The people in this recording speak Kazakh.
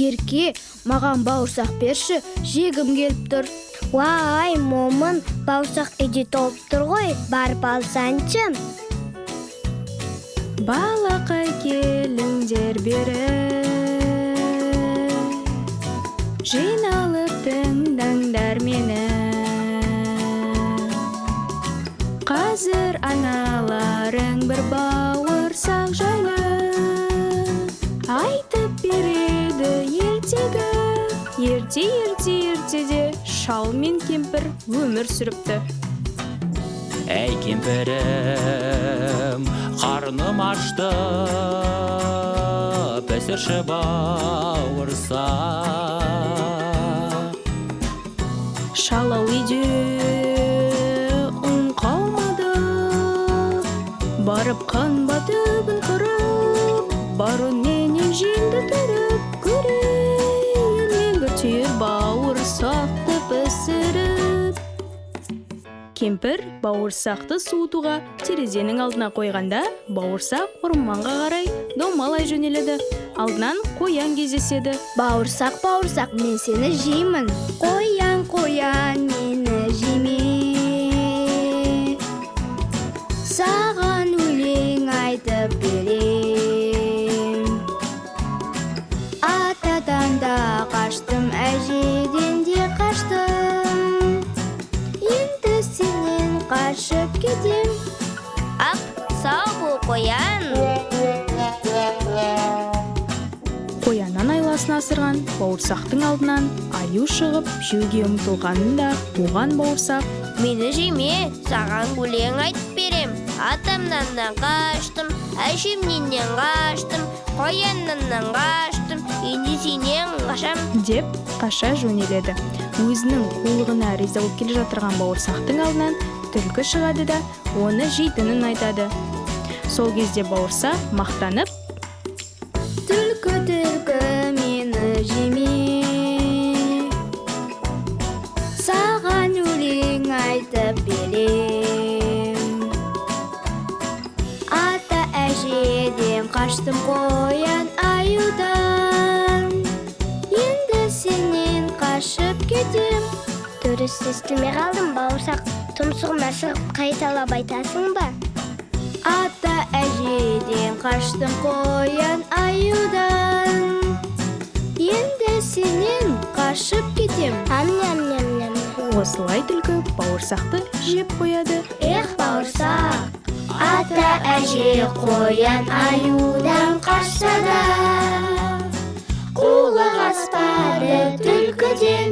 Ерке, маған бауырсақ берші, жегім келіп тұр. Вай, момын, бауырсақ үйде толып тұр ғой, барып алсаңшы. Балақай келіңдер бері, жиналып тыңдаңдар мені. Қазір аналарың бір бауырсақ жайлы айтып береді ертегі. Ертеде шал мен кемпір өмір сүріпті. Әй кемпірім, қарным ашты, пісірші бауырсақ. Шал үйде ұн қалмады, барып қанба түбін қырып, барын менен жеңді түріп, көрейін мен бір түйір бауырсақты пісіріп. Кемпір бауырсақты суытуға терезенің алдына қойғанда, бауырсақ орманға қарай домалай жөнеледі. Алдынан қоян кездеседі. Бауырсақ, мен сені жеймін. Қоян, мені жеме. Саған өлең айтып берем. Атадан да қаштым, әжеден де қаштым. Енді сенен қашып кетем. Ақ, сау бол қоян. Қояннан айласын асырған бауырсақтың алдынан аю шығып жеуге ұмтылғанында оған бауырсақ: Мені жеме, саған өлең айтып берем. Атамнан қаштым, әжемнен қаштым, қояннан қаштым, енді сенен қашам деп қаша жөнеледі. Өзінің қулығына риза болып келе жатырған бауырсақтың алдынан түлкі шығады да оны жейтінін айтады. Сол кезде бауырсақ мақтанып: Түлкі, мені жеме. Саған өлең айтып берем. Ата әжеден қаштым, қоян аюдан. Енді сенен қашып кетем. Дұрыс естілмей қалдым, бауырсақ. Тұмсығыма шығып қайталап айтасың ба? Ата әжеден қаштым, қоян аюдан. Енді сенен қашып кетем. Ам-ням-ням-ням. Осылай түлкі бауырсақты жеп қояды. Эх, бауырсақ, ата әже қоян аюдан қашса да, қулық аспады түлкіден.